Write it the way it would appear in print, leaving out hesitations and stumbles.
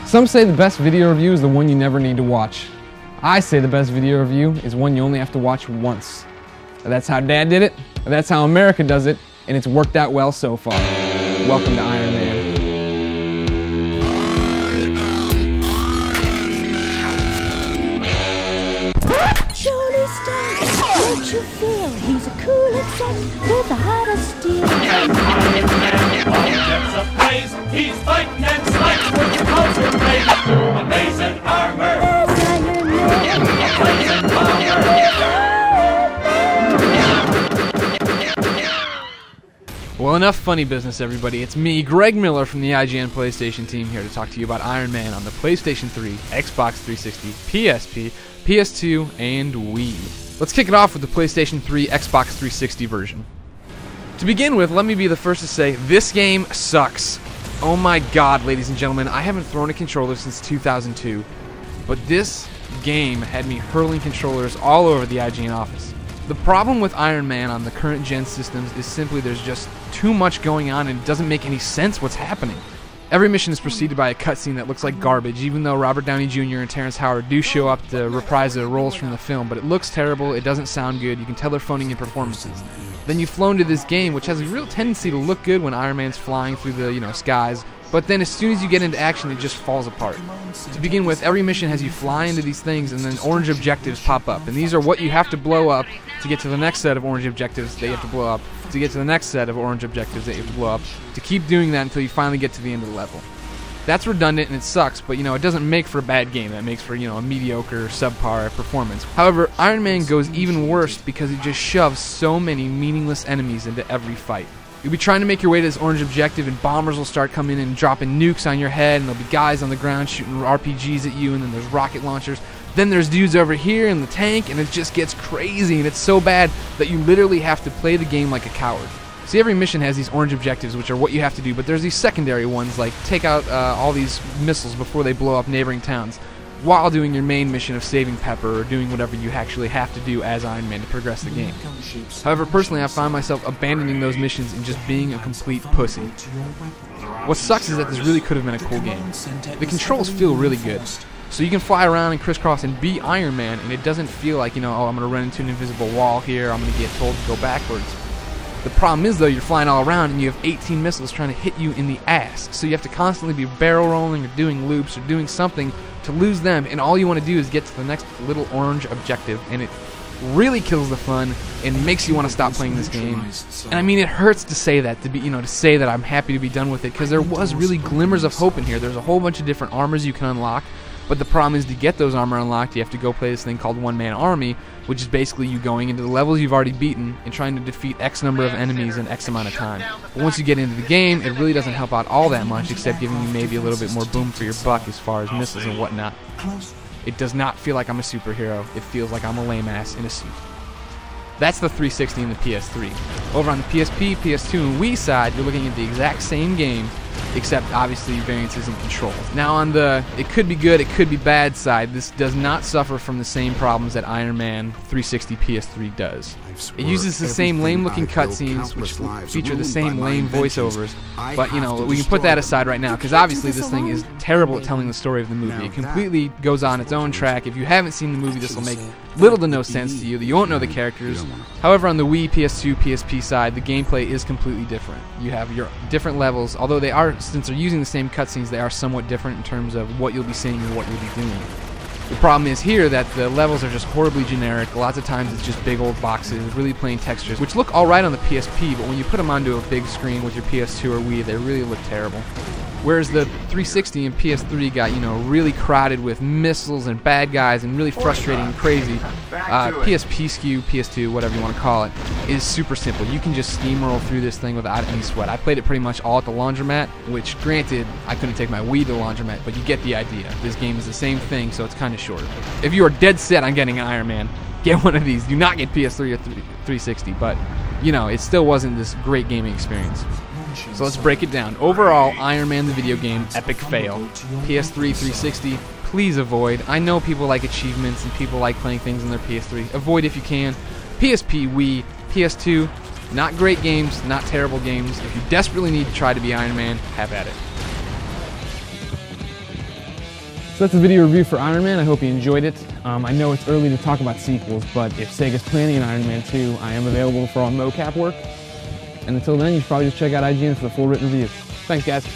Some say the best video review is the one you never need to watch. I say the best video review is one you only have to watch once. That's how Dad did it, that's how America does it, and it's worked out well so far. Welcome to Iron Man. Johnny Stark, don't you feel he's a cool exec with a heart of steel? All ships ablaze, he's fighting and slicing with your culture blade. Amazing armor, There's Iron Man. blazing power. Well, enough funny business, everybody. It's me, Greg Miller from the IGN PlayStation team, here to talk to you about Iron Man on the PlayStation 3, Xbox 360, PSP, PS2, and Wii. Let's kick it off with the PlayStation 3, Xbox 360 version. To begin with, let me be the first to say, this game sucks. Oh my god, ladies and gentlemen, I haven't thrown a controller since 2002, but this game had me hurling controllers all over the IGN office. The problem with Iron Man on the current gen systems is simply there's just too much going on and it doesn't make any sense what's happening. Every mission is preceded by a cutscene that looks like garbage, even though Robert Downey Jr. and Terrence Howard do show up to reprise their roles from the film, but it looks terrible, it doesn't sound good, you can tell they're phoning in performances. Then you flow into this game, which has a real tendency to look good when Iron Man's flying through the, skies, but then as soon as you get into action, it just falls apart. To begin with, every mission has you fly into these things and then orange objectives pop up, and these are what you have to blow up to get to the next set of orange objectives that you have to blow up, to get to the next set of orange objectives that you have to blow up, to keep doing that until you finally get to the end of the level. That's redundant and it sucks, but it doesn't make for a bad game. That makes for, a mediocre, subpar performance. However, Iron Man goes even worse because he just shoves so many meaningless enemies into every fight. You'll be trying to make your way to this orange objective and bombers will start coming in and dropping nukes on your head, and there'll be guys on the ground shooting RPGs at you, and then there's rocket launchers. Then there's dudes over here in the tank, and it just gets crazy, and it's so bad that you literally have to play the game like a coward. See, every mission has these orange objectives, which are what you have to do, but there's these secondary ones, like take out all these missiles before they blow up neighboring towns, while doing your main mission of saving Pepper or doing whatever you actually have to do as Iron Man to progress the game. However, personally, I find myself abandoning those missions and just being a complete pussy. What sucks is that this really could have been a cool game. The controls feel really good. So you can fly around and crisscross and be Iron Man, and it doesn't feel like, oh, I'm going to run into an invisible wall here, I'm going to get told to go backwards. The problem is, though, you're flying all around and you have 18 missiles trying to hit you in the ass, so you have to constantly be barrel rolling or doing loops or doing something to lose them, and all you want to do is get to the next little orange objective, and it really kills the fun and makes you want to stop playing this game. And I mean, it hurts to say that, to say that I'm happy to be done with it, because there was really glimmers of hope in here. There's a whole bunch of different armors you can unlock, but the problem is, to get those armor unlocked, you have to go play this thing called One Man Army, which is basically you going into the levels you've already beaten and trying to defeat X number of enemies in X amount of time. But once you get into the game, it really doesn't help out all that much, except giving you maybe a little bit more boom for your buck as far as missiles and whatnot. It does not feel like I'm a superhero. It feels like I'm a lame ass in a suit. That's the 360 and the PS3. Over on the PSP, PS2, and Wii side, you're looking at the exact same game, except obviously variances in controls. Now on the it could be good, it could be bad side, this does not suffer from the same problems that Iron Man 360 PS3 does. It uses the same lame looking cutscenes, which feature the same lame voiceovers, but we can put that aside right now, because obviously this thing is terrible at telling the story of the movie. It completely goes on its own track. If you haven't seen the movie, this will make little to no sense to you. You won't know the characters. However, on the Wii, PS2, PSP side, the gameplay is completely different. You have your different levels, although they are, since they're using the same cutscenes, they are somewhat different in terms of what you'll be seeing and what you'll be doing. The problem is here that the levels are just horribly generic. Lots of times it's just big old boxes, really plain textures, which look alright on the PSP, but when you put them onto a big screen with your PS2 or Wii, they really look terrible. Whereas the 360 and PS3 got, really crowded with missiles and bad guys and really frustrating and crazy. PSP SKU, PS2, whatever you want to call it, is super simple. You can just steamroll through this thing without any sweat. I played it pretty much all at the laundromat, which, granted, I couldn't take my Wii to the laundromat, but you get the idea. This game is the same thing, so it's kind of short. If you are dead set on getting Iron Man, get one of these. Do not get PS3 or 360, but, it still wasn't this great gaming experience. So let's break it down. Overall, Iron Man the video game, epic fail. PS3, 360, please avoid. I know people like achievements and people like playing things on their PS3. Avoid if you can. PSP, Wii, PS2, not great games, not terrible games. If you desperately need to try to be Iron Man, have at it. So that's the video review for Iron Man. I hope you enjoyed it. I know it's early to talk about sequels, but if Sega's planning an Iron Man 2, I am available for all mocap work. And until then, you should probably just check out IGN for the full written review. Thanks, guys.